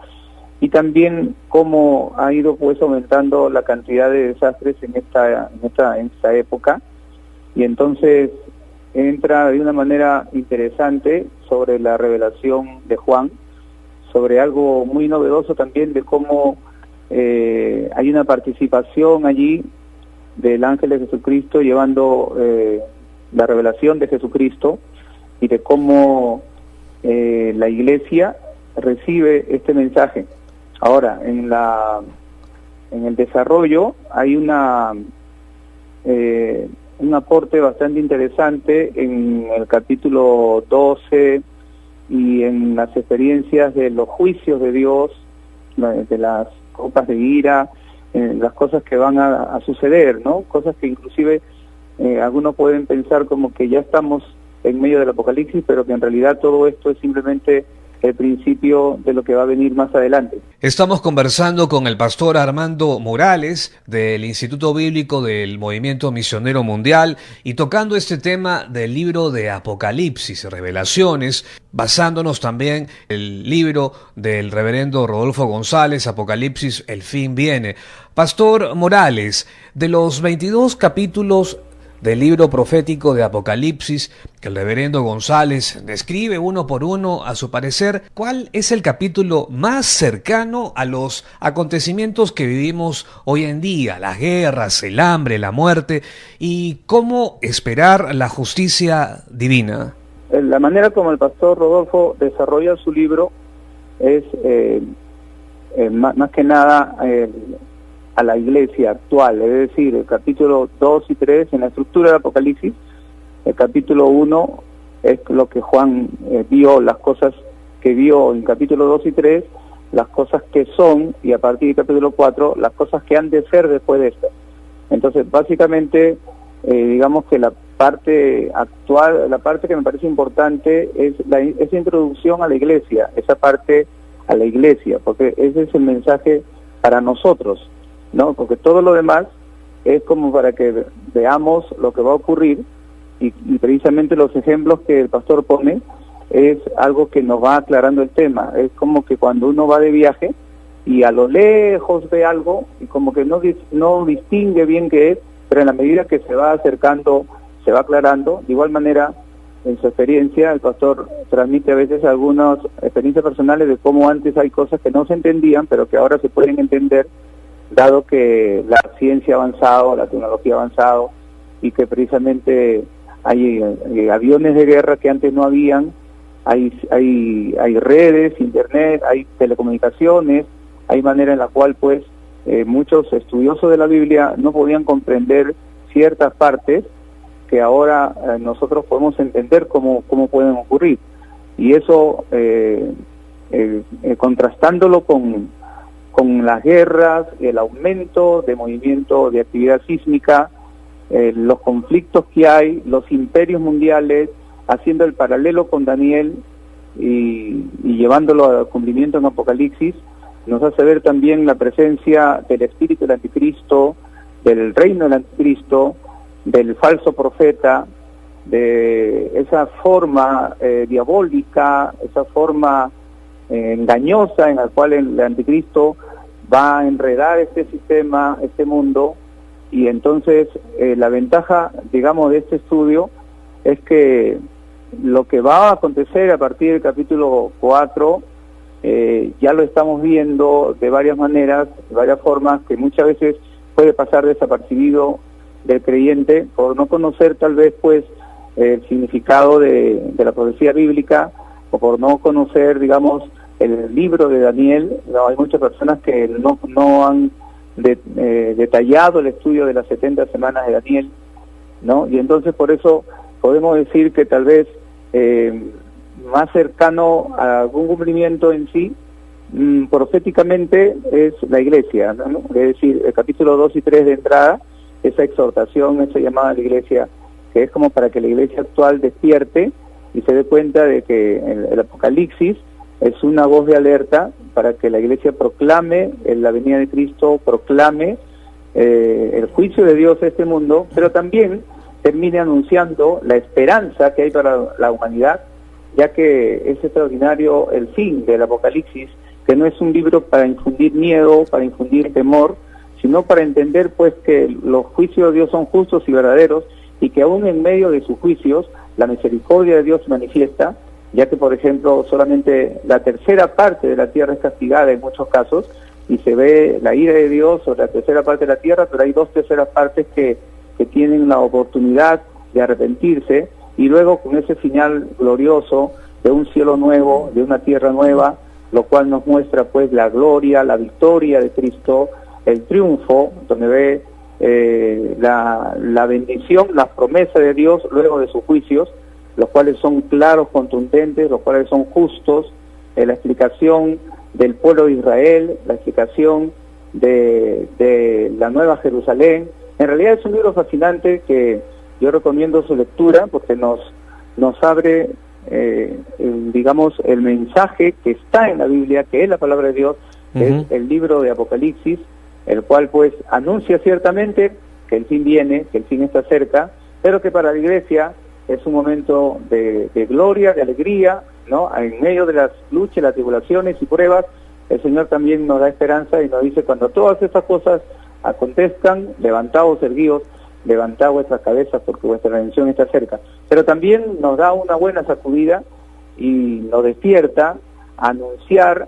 y también cómo ha ido pues aumentando la cantidad de desastres en esta época, y entonces entra de una manera interesante sobre la revelación de Juan, sobre algo muy novedoso también de cómo hay una participación allí del ángel de Jesucristo llevando la revelación de Jesucristo, y de cómo la iglesia recibe este mensaje. Ahora, en el desarrollo hay un aporte bastante interesante en el capítulo 12 y en las experiencias de los juicios de Dios, de las copas de ira, las cosas que van a suceder, ¿no? Cosas que inclusive algunos pueden pensar como que ya estamos en medio del Apocalipsis, pero que en realidad todo esto es simplemente el principio de lo que va a venir más adelante. Estamos conversando con el pastor Armando Morales del Instituto Bíblico del Movimiento Misionero Mundial, y tocando este tema del libro de Apocalipsis, Revelaciones, basándonos también en el libro del reverendo Rodolfo González, Apocalipsis, el fin viene. Pastor Morales, de los 22 capítulos del libro profético de Apocalipsis que el reverendo González describe uno por uno, a su parecer, ¿cuál es el capítulo más cercano a los acontecimientos que vivimos hoy en día? Las guerras, el hambre, la muerte, y cómo esperar la justicia divina. La manera como el pastor Rodolfo desarrolla su libro es más que nada a la iglesia actual, es decir, el capítulo 2 y 3 en la estructura del Apocalipsis. El capítulo 1 es lo que Juan vio, las cosas que vio en capítulo 2 y 3, las cosas que son, y a partir del capítulo 4, las cosas que han de ser después de esto. Entonces, básicamente, digamos que la parte actual, la parte que me parece importante es esa introducción a la iglesia, esa parte a la iglesia, porque ese es el mensaje para nosotros, ¿no? Porque todo lo demás es como para que veamos lo que va a ocurrir, y precisamente los ejemplos que el pastor pone es algo que nos va aclarando el tema. Es como que cuando uno va de viaje y a lo lejos ve algo y como que no distingue bien qué es, pero en la medida que se va acercando se va aclarando. De igual manera, en su experiencia, el pastor transmite a veces algunas experiencias personales de cómo antes hay cosas que no se entendían, pero que ahora se pueden entender, dado que la ciencia ha avanzado, la tecnología ha avanzado, y que precisamente hay aviones de guerra que antes no habían, hay redes, internet, hay telecomunicaciones, hay manera en la cual pues muchos estudiosos de la Biblia no podían comprender ciertas partes que ahora nosotros podemos entender cómo pueden ocurrir. Y eso, contrastándolo con las guerras, el aumento de movimiento de actividad sísmica, los conflictos que hay, los imperios mundiales, haciendo el paralelo con Daniel y llevándolo al cumplimiento en Apocalipsis, nos hace ver también la presencia del espíritu del anticristo, del reino del anticristo, del falso profeta, de esa forma diabólica, esa forma engañosa en la cual el anticristo va a enredar este sistema, este mundo. Y entonces la ventaja, digamos, de este estudio es que lo que va a acontecer a partir del capítulo 4 ya lo estamos viendo de varias maneras, de varias formas, que muchas veces puede pasar desapercibido del creyente por no conocer tal vez pues el significado de la profecía bíblica, o por no conocer, digamos, el libro de Daniel. No, hay muchas personas que no han detallado el estudio de las 70 semanas de Daniel, ¿no? Y entonces por eso podemos decir que tal vez más cercano a algún cumplimiento en sí, proféticamente, es la iglesia, ¿no? Es decir, el capítulo 2 y 3 de entrada, esa exhortación, esa llamada a la iglesia, que es como para que la iglesia actual despierte y se dé cuenta de que el Apocalipsis es una voz de alerta para que la iglesia proclame la venida de Cristo, proclame el juicio de Dios a este mundo, pero también termine anunciando la esperanza que hay para la humanidad, ya que es extraordinario el fin del Apocalipsis, que no es un libro para infundir miedo, para infundir temor, sino para entender pues que los juicios de Dios son justos y verdaderos, y que aún en medio de sus juicios la misericordia de Dios se manifiesta, ya que por ejemplo solamente la tercera parte de la tierra es castigada en muchos casos, y se ve la ira de Dios sobre la tercera parte de la tierra, pero hay 2/3 partes que tienen la oportunidad de arrepentirse, y luego con ese final glorioso de un cielo nuevo, de una tierra nueva, lo cual nos muestra pues la gloria, la victoria de Cristo, el triunfo, donde ve la bendición, la promesa de Dios luego de sus juicios, los cuales son claros, contundentes, los cuales son justos, la explicación del pueblo de Israel, la explicación de la Nueva Jerusalén. En realidad es un libro fascinante que yo recomiendo su lectura porque nos abre, digamos, el mensaje que está en la Biblia, que es la palabra de Dios, es el libro de Apocalipsis, el cual pues anuncia ciertamente que el fin viene, que el fin está cerca, pero que para la iglesia es un momento de gloria, de alegría, ¿no? En medio de las luchas, las tribulaciones y pruebas, el Señor también nos da esperanza y nos dice: cuando todas estas cosas acontezcan, levantaos, erguíos, levantad vuestras cabezas porque vuestra redención está cerca. Pero también nos da una buena sacudida y nos despierta a anunciar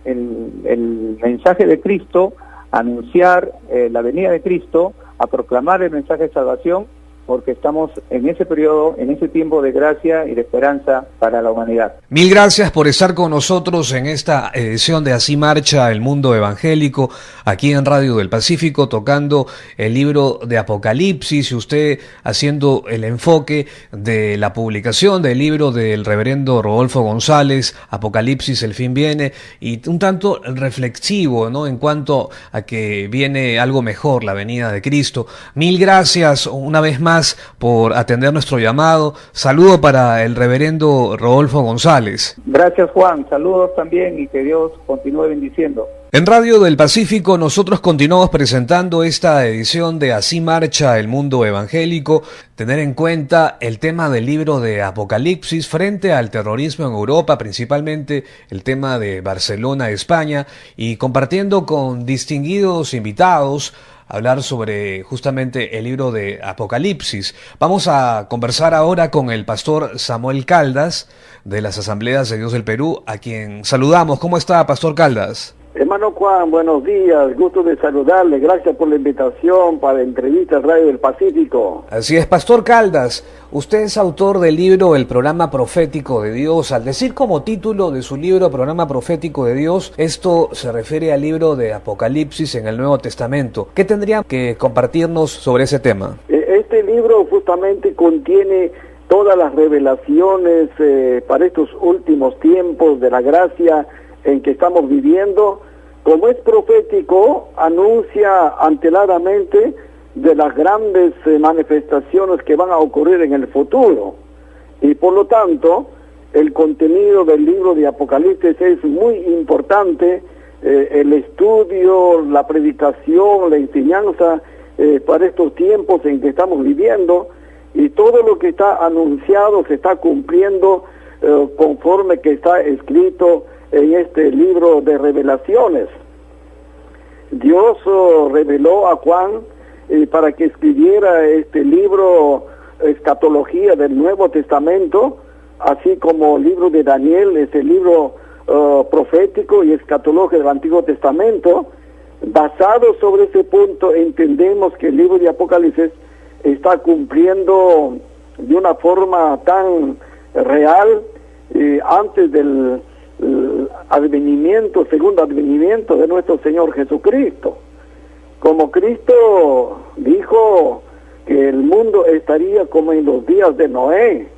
el mensaje de Cristo, a anunciar la venida de Cristo, a proclamar el mensaje de salvación, porque estamos en ese periodo, en ese tiempo de gracia y de esperanza para la humanidad. Mil gracias por estar con nosotros en esta edición de Así Marcha el Mundo Evangélico, aquí en Radio del Pacífico, tocando el libro de Apocalipsis, y usted haciendo el enfoque de la publicación del libro del reverendo Rodolfo González, Apocalipsis, el fin viene, y un tanto reflexivo, ¿no?, en cuanto a que viene algo mejor, la venida de Cristo. Mil gracias una vez más por atender nuestro llamado. Saludo para el reverendo Rodolfo González. Gracias, Juan. Saludos también y que Dios continúe bendiciendo. En Radio del Pacífico nosotros continuamos presentando esta edición de Así Marcha el Mundo Evangélico. Tener en cuenta el tema del libro de Apocalipsis frente al terrorismo en Europa, principalmente el tema de Barcelona, España, y compartiendo con distinguidos invitados hablar sobre justamente el libro de Apocalipsis. Vamos a conversar ahora con el pastor Samuel Caldas de las Asambleas de Dios del Perú, a quien saludamos. ¿Cómo está, pastor Caldas? Hermano Juan, buenos días, gusto de saludarle, gracias por la invitación para Entrevistas Radio del Pacífico. Así es, Pastor Caldas, usted es autor del libro El Programa Profético de Dios. Al decir como título de su libro Programa Profético de Dios, esto se refiere al libro de Apocalipsis en el Nuevo Testamento. ¿Qué tendría que compartirnos sobre ese tema? Este libro justamente contiene todas las revelaciones para estos últimos tiempos de la gracia en que estamos viviendo. Como es profético, anuncia anteladamente de las grandes manifestaciones que van a ocurrir en el futuro. Y por lo tanto, el contenido del libro de Apocalipsis es muy importante, el estudio, la predicación, la enseñanza para estos tiempos en que estamos viviendo, y todo lo que está anunciado se está cumpliendo conforme que está escrito en este libro de revelaciones. Dios reveló a Juan para que escribiera este libro, Escatología del Nuevo Testamento, así como el libro de Daniel, ese libro profético y escatológico del Antiguo Testamento. Basado sobre ese punto, entendemos que el libro de Apocalipsis está cumpliendo de una forma tan real antes del segundo advenimiento de nuestro Señor Jesucristo. Como Cristo dijo que el mundo estaría como en los días de Noé.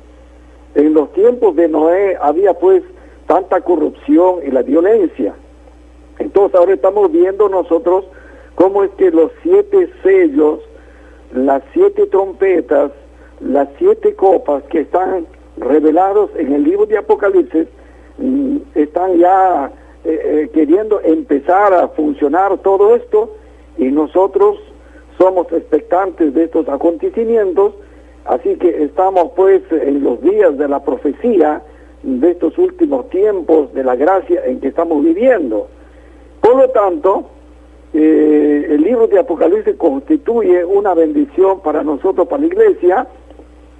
En los tiempos de Noé había pues tanta corrupción y la violencia. Entonces ahora estamos viendo nosotros cómo es que los 7 sellos, las 7 trompetas, las 7 copas que están revelados en el libro de Apocalipsis están ya queriendo empezar a funcionar todo esto, y nosotros somos expectantes de estos acontecimientos. Así que estamos pues en los días de la profecía de estos últimos tiempos de la gracia en que estamos viviendo. Por lo tanto, el libro de Apocalipsis constituye una bendición para nosotros, para la iglesia,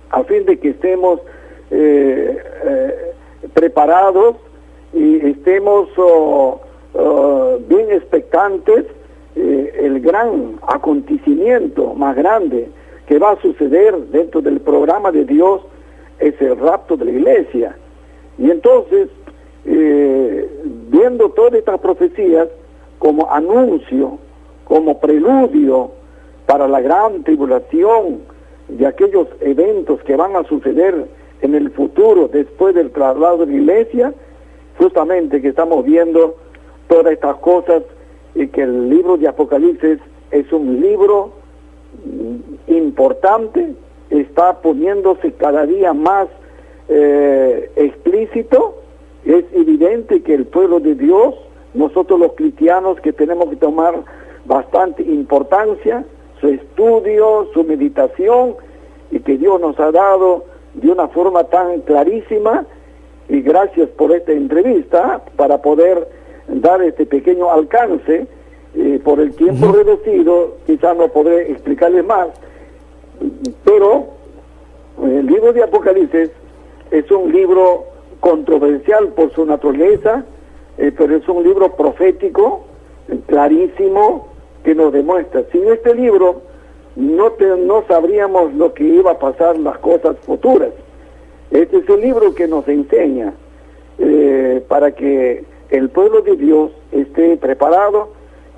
a fin de que estemos preparados y estemos bien expectantes. El gran acontecimiento más grande que va a suceder dentro del programa de Dios es el rapto de la iglesia. Y entonces, viendo todas estas profecías como anuncio, como preludio para la gran tribulación de aquellos eventos que van a suceder en el futuro después del traslado de la iglesia, justamente que estamos viendo todas estas cosas, y que el libro de Apocalipsis es un libro importante, está poniéndose cada día más explícito. Es evidente que el pueblo de Dios, nosotros los cristianos, que tenemos que tomar bastante importancia, su estudio, su meditación, y que Dios nos ha dado de una forma tan clarísima. Y gracias por esta entrevista para poder dar este pequeño alcance. Por el tiempo reducido quizás no podré explicarles más, pero el libro de Apocalipsis es un libro controversial por su naturaleza, pero es un libro profético clarísimo que nos demuestra. Sin este libro no sabríamos lo que iba a pasar, las cosas futuras. Este es el libro que nos enseña para que el pueblo de Dios esté preparado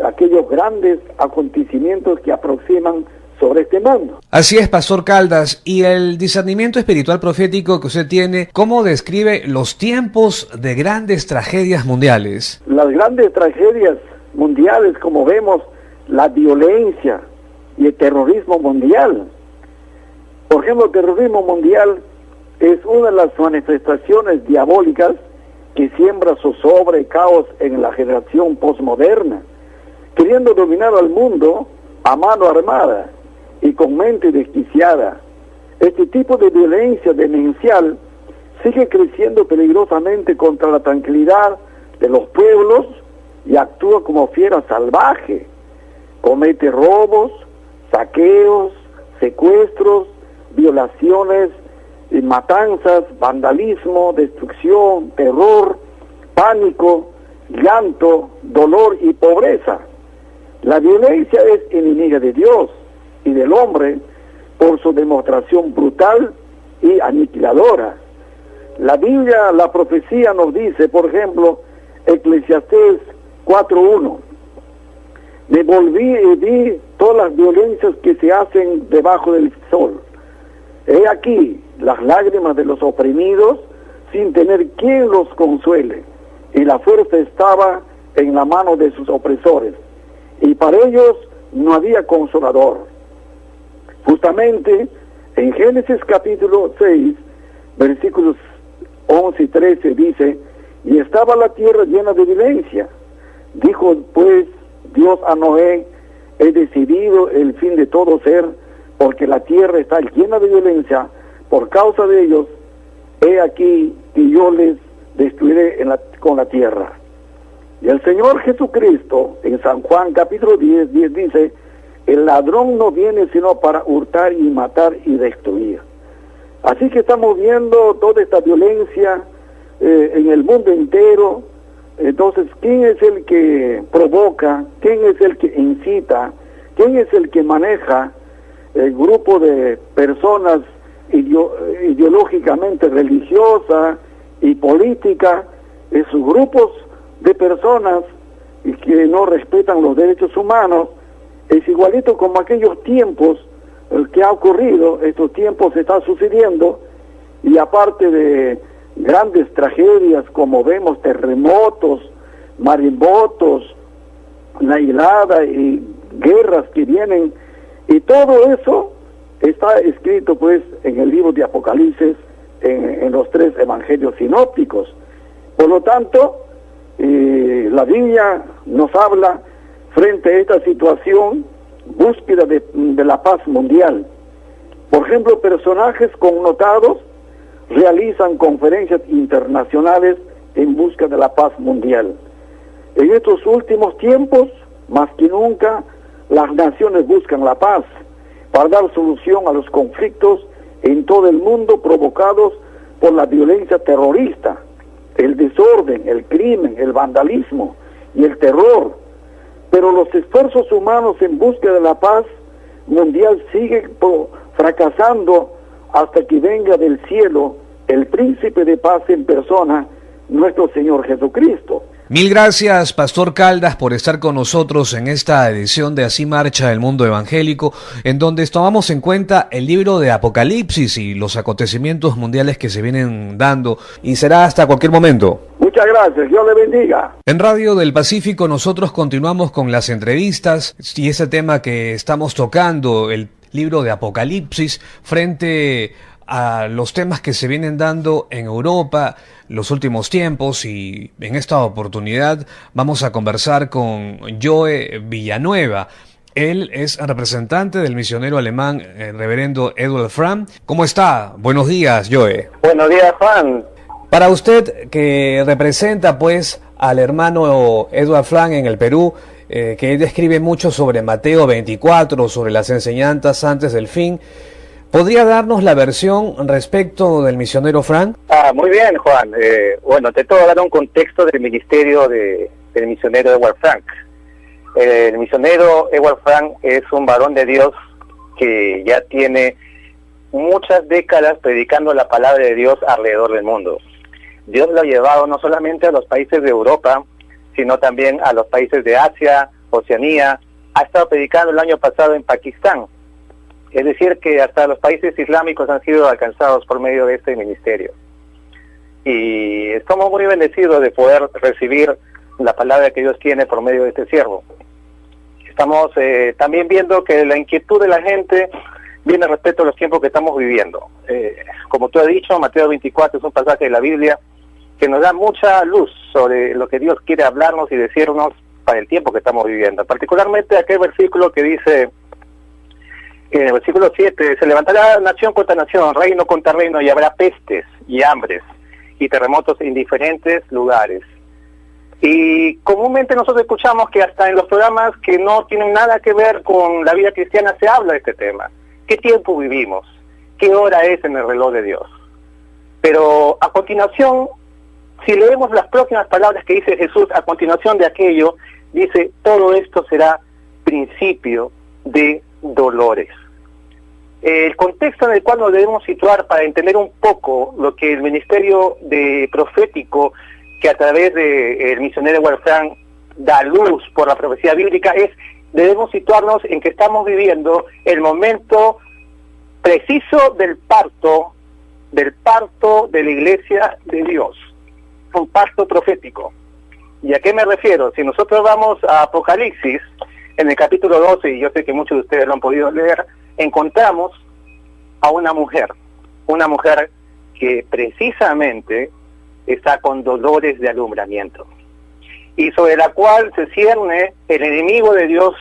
a aquellos grandes acontecimientos que aproximan sobre este mundo. Así es, Pastor Caldas. Y el discernimiento espiritual profético que usted tiene, ¿cómo describe los tiempos de grandes tragedias mundiales? Las grandes tragedias mundiales, como vemos, la violencia y el terrorismo mundial. Por ejemplo, el terrorismo mundial es una de las manifestaciones diabólicas que siembra zozobra y caos en la generación postmoderna, queriendo dominar al mundo a mano armada y con mente desquiciada. Este tipo de violencia demencial sigue creciendo peligrosamente contra la tranquilidad de los pueblos y actúa como fiera salvaje. Comete robos, saqueos, secuestros, violaciones, matanzas, vandalismo, destrucción, terror, pánico llanto, dolor y pobreza. La violencia es enemiga de Dios y del hombre por su demostración brutal y aniquiladora. La Biblia, la profecía nos dice, por ejemplo, Eclesiastés 4:1, me volví y vi todas las violencias que se hacen debajo del sol. He aquí las lágrimas de los oprimidos sin tener quien los consuele, y la fuerza estaba en la mano de sus opresores, y para ellos no había consolador. Justamente en Génesis capítulo 6, versículos 11 y 13 dice, y estaba la tierra llena de violencia. Dijo pues Dios a Noé, he decidido el fin de todo ser, porque la tierra está llena de violencia por causa de ellos. He aquí que yo les destruiré con la tierra. Y el Señor Jesucristo en San Juan capítulo 10 dice, el ladrón no viene sino para hurtar y matar y destruir. Así que estamos viendo toda esta violencia en el mundo entero. Entonces, ¿quién es el que provoca? ¿Quién es el que incita? ¿Quién es el que maneja el grupo de personas ideológicamente religiosas y políticas? Esos grupos de personas que no respetan los derechos humanos es igualito como aquellos tiempos que ha ocurrido. Estos tiempos se están sucediendo, y aparte de grandes tragedias como vemos, terremotos, maremotos, la helada y guerras que vienen, y todo eso está escrito pues en el libro de Apocalipsis, en los 3 evangelios sinópticos. Por lo tanto, la Biblia nos habla frente a esta situación, búsqueda de la paz mundial. Por ejemplo, personajes connotados realizan conferencias internacionales en busca de la paz mundial. En estos últimos tiempos, más que nunca, las naciones buscan la paz para dar solución a los conflictos en todo el mundo provocados por la violencia terrorista, el desorden, el crimen, el vandalismo y el terror. Pero los esfuerzos humanos en búsqueda de la paz mundial siguen fracasando hasta que venga del cielo el príncipe de paz en persona, nuestro Señor Jesucristo. Mil gracias, Pastor Caldas, por estar con nosotros en esta edición de Así Marcha el Mundo Evangélico, en donde tomamos en cuenta el libro de Apocalipsis y los acontecimientos mundiales que se vienen dando, y será hasta cualquier momento. Muchas gracias, Dios le bendiga. En Radio del Pacífico nosotros continuamos con las entrevistas y ese tema que estamos tocando, el libro de Apocalipsis, frente a los temas que se vienen dando en Europa los últimos tiempos, y en esta oportunidad vamos a conversar con Joe Villanueva. Él es representante del misionero alemán, el reverendo Eduard Frank. ¿Cómo está? Buenos días, Joe. Buenos días, Juan. Para usted, que representa pues al hermano Eduard Frank en el Perú, que él describe mucho sobre Mateo 24, sobre las enseñanzas antes del fin, ¿podría darnos la versión respecto del misionero Frank? Muy bien, Juan. Bueno, te tengo que dar un contexto del ministerio del misionero Eduard Frank. El misionero Eduard Frank es un varón de Dios que ya tiene muchas décadas predicando la palabra de Dios alrededor del mundo. Dios lo ha llevado no solamente a los países de Europa, sino también a los países de Asia, Oceanía. Ha estado predicando el año pasado en Pakistán. Es decir, que hasta los países islámicos han sido alcanzados por medio de este ministerio. Y estamos muy bendecidos de poder recibir la palabra que Dios tiene por medio de este siervo. Estamos también viendo que la inquietud de la gente viene respecto a los tiempos que estamos viviendo. Como tú has dicho, Mateo 24 es un pasaje de la Biblia que nos da mucha luz sobre lo que Dios quiere hablarnos y decirnos para el tiempo que estamos viviendo. Particularmente aquel versículo que dice, en el versículo 7, se levantará nación contra nación, reino contra reino, y habrá pestes y hambres y terremotos en diferentes lugares. Y comúnmente nosotros escuchamos que hasta en los programas que no tienen nada que ver con la vida cristiana se habla de este tema. ¿Qué tiempo vivimos? ¿Qué hora es en el reloj de Dios? Pero a continuación Si leemos las próximas palabras que dice Jesús a continuación de aquello, dice, todo esto será principio de dolores. El contexto en el cual nos debemos situar para entender un poco lo que el ministerio de profético que a través del misionero Edward Frank da luz por la profecía bíblica es, debemos situarnos en que estamos viviendo el momento preciso del parto de la iglesia de Dios, un parto profético. ¿Y a qué me refiero? Si nosotros vamos a Apocalipsis, en el capítulo 12, y yo sé que muchos de ustedes lo han podido leer, encontramos a una mujer que precisamente está con dolores de alumbramiento, y sobre la cual se cierne el enemigo de Dios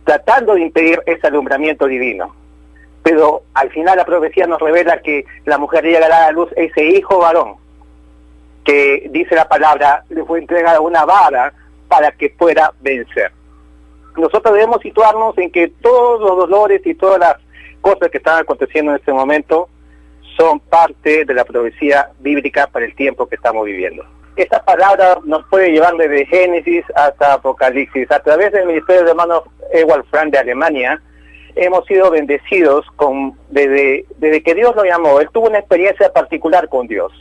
tratando de impedir ese alumbramiento divino. Pero al final la profecía nos revela que la mujer llegará a la luz ese hijo varón, que dice la palabra, le fue entregada una vara para que pueda vencer. Nosotros debemos situarnos en que todos los dolores y todas las cosas que están aconteciendo en este momento son parte de la profecía bíblica para el tiempo que estamos viviendo. Esta palabra nos puede llevar desde Génesis hasta Apocalipsis. A través del ministerio de hermano Edward Frank de Alemania, hemos sido bendecidos desde que Dios lo llamó. Él tuvo una experiencia particular con Dios.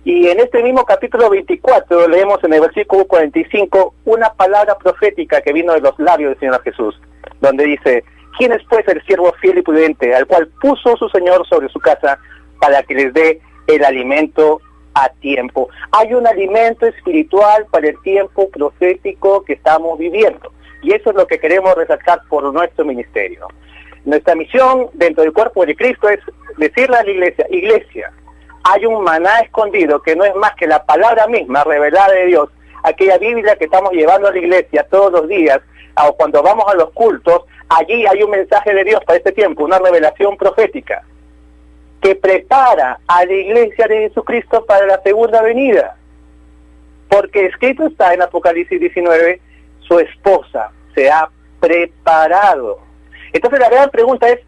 Y en este mismo capítulo 24 leemos en el versículo 45 una palabra profética que vino de los labios del Señor Jesús, donde dice, ¿quién es pues el siervo fiel y prudente, al cual puso su Señor sobre su casa para que les dé el alimento a tiempo? Hay un alimento espiritual para el tiempo profético que estamos viviendo. Y eso es lo que queremos resaltar por nuestro ministerio. Nuestra misión dentro del cuerpo de Cristo es decirle a la iglesia, hay un maná escondido que no es más que la palabra misma revelada de Dios, aquella Biblia que estamos llevando a la iglesia todos los días, o cuando vamos a los cultos, allí hay un mensaje de Dios para este tiempo, una revelación profética, que prepara a la iglesia de Jesucristo para la segunda venida. Porque escrito está en Apocalipsis 19, su esposa se ha preparado. Entonces la gran pregunta es,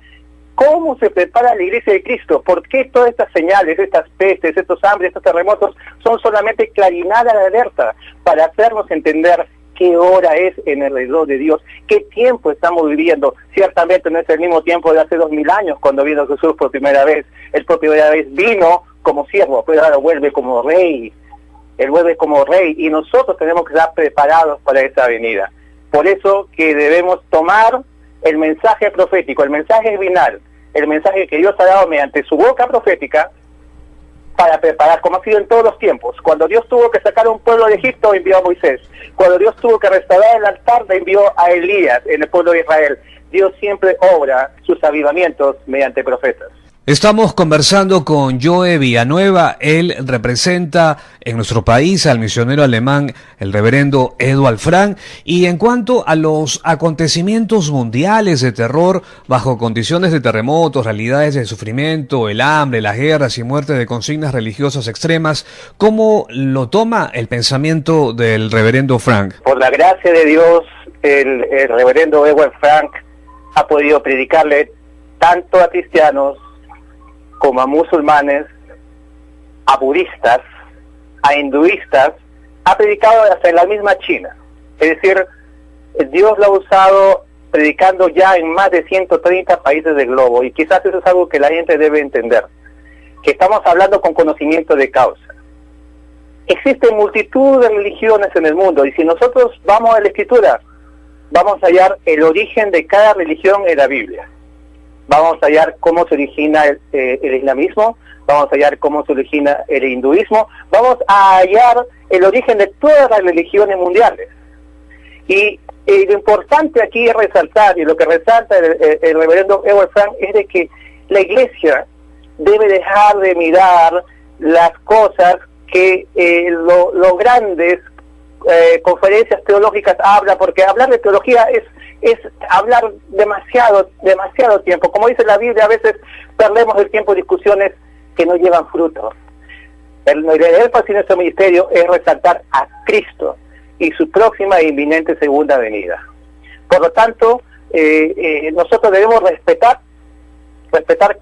¿cómo se prepara la iglesia de Cristo? ¿Por qué todas estas señales, estas pestes, estos hambres, estos terremotos son solamente clarinadas de alerta para hacernos entender qué hora es en el reloj de Dios? ¿Qué tiempo estamos viviendo? Ciertamente no es el mismo tiempo de hace 2000 años cuando vino Jesús por primera vez. Él por primera vez vino como siervo, pero ahora vuelve como rey. Él vuelve como rey y nosotros tenemos que estar preparados para esa venida. Por eso que debemos tomar el mensaje profético, el mensaje final, el mensaje que Dios ha dado mediante su boca profética para preparar, como ha sido en todos los tiempos. Cuando Dios tuvo que sacar a un pueblo de Egipto, envió a Moisés. Cuando Dios tuvo que restaurar el altar, le envió a Elías en el pueblo de Israel. Dios siempre obra sus avivamientos mediante profetas. Estamos conversando con Joe Villanueva. Él representa en nuestro país al misionero alemán, el reverendo Edward Frank. Y en cuanto a los acontecimientos mundiales de terror bajo condiciones de terremotos, realidades de sufrimiento, el hambre, las guerras y muerte de consignas religiosas extremas, ¿cómo lo toma el pensamiento del reverendo Frank? Por la gracia de Dios, el reverendo Edward Frank ha podido predicarle tanto a cristianos como a musulmanes, a budistas, a hinduistas, ha predicado hasta en la misma China. Es decir, Dios lo ha usado predicando ya en más de 130 países del globo, y quizás eso es algo que la gente debe entender, que estamos hablando con conocimiento de causa. Existen multitud de religiones en el mundo, y si nosotros vamos a la Escritura, vamos a hallar el origen de cada religión en la Biblia. Vamos a hallar cómo se origina el islamismo, vamos a hallar cómo se origina el hinduismo, vamos a hallar el origen de todas las religiones mundiales. Y lo importante aquí es resaltar, y lo que resalta el reverendo Edward Frank, es de que la iglesia debe dejar de mirar las cosas que los grandes conferencias teológicas hablan, porque hablar de teología es hablar demasiado tiempo. Como dice la Biblia, a veces perdemos el tiempo en discusiones que no llevan fruto. El énfasis de nuestro ministerio es resaltar a Cristo y su próxima e inminente segunda venida. Por lo tanto, nosotros debemos respetar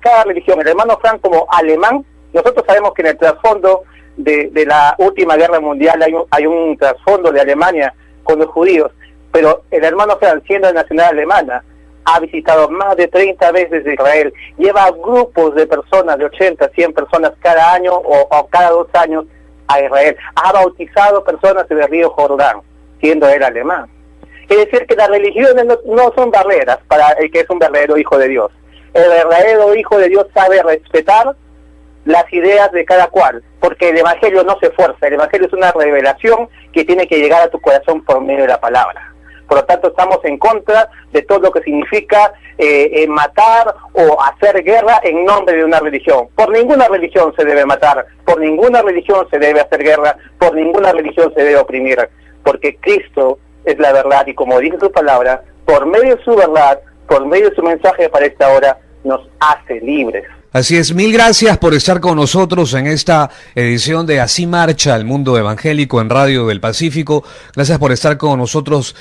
cada religión. El hermano Frank, como alemán, Nosotros sabemos que en el trasfondo de la última guerra mundial hay un trasfondo de Alemania con los judíos, pero el hermano Frank, siendo de nacionalidad alemana, ha visitado más de 30 veces Israel, lleva grupos de personas, de 80, 100 personas cada año o cada 2 años a Israel, ha bautizado personas en el río Jordán, siendo él alemán. Es decir, que las religiones no son barreras para el que es un verdadero hijo de Dios. El verdadero hijo de Dios sabe respetar las ideas de cada cual, porque el evangelio no se fuerza, el evangelio es una revelación que tiene que llegar a tu corazón por medio de la palabra. Por lo tanto, estamos en contra de todo lo que significa matar o hacer guerra en nombre de una religión. Por ninguna religión se debe matar, por ninguna religión se debe hacer guerra, por ninguna religión se debe oprimir, porque Cristo es la verdad, y como dice su palabra, por medio de su verdad, por medio de su mensaje para esta hora, nos hace libres. Así es, mil gracias por estar con nosotros en esta edición de Así Marcha el Mundo Evangélico en Radio del Pacífico. Gracias por estar con nosotros,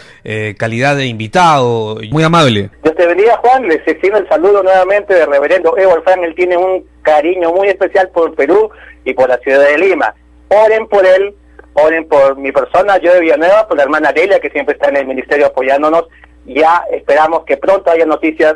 calidad de invitado, muy amable. Dios te bendiga, Juan, les extiendo el saludo nuevamente del reverendo Ewald Frank. Él tiene un cariño muy especial por Perú y por la ciudad de Lima. Oren por él, oren por mi persona, yo de Villanueva, por la hermana Delia, que siempre está en el ministerio apoyándonos. Ya esperamos que pronto haya noticias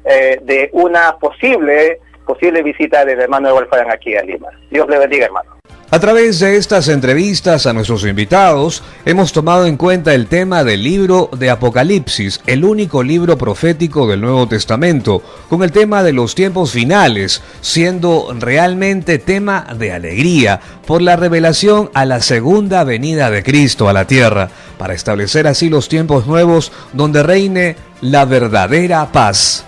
de una posible visita del hermano Ewald Frank aquí a Lima. Dios le bendiga, hermano. A través de estas entrevistas a nuestros invitados, hemos tomado en cuenta el tema del libro de Apocalipsis, el único libro profético del Nuevo Testamento, con el tema de los tiempos finales, siendo realmente tema de alegría por la revelación a la segunda venida de Cristo a la tierra, para establecer así los tiempos nuevos donde reine la verdadera paz.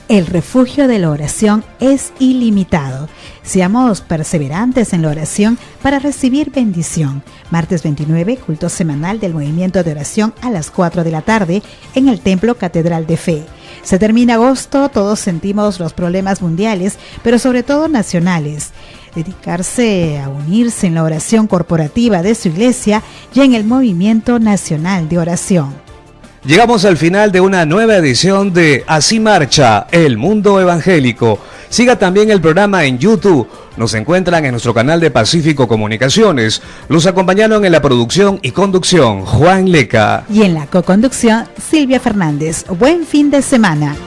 El refugio de la oración es ilimitado. Seamos perseverantes en la oración para recibir bendición. Martes 29, culto semanal del movimiento de oración a las 4 de la tarde en el Templo Catedral de Fe. Se termina agosto, todos sentimos los problemas mundiales, pero sobre todo nacionales. Dedicarse a unirse en la oración corporativa de su iglesia y en el movimiento nacional de oración. Llegamos al final de una nueva edición de Así Marcha el Mundo Evangélico. Siga también el programa en YouTube. Nos encuentran en nuestro canal de Pacífico Comunicaciones. Los acompañaron en la producción y conducción Juan Leca. Y en la coconducción Silvia Fernández. Buen fin de semana.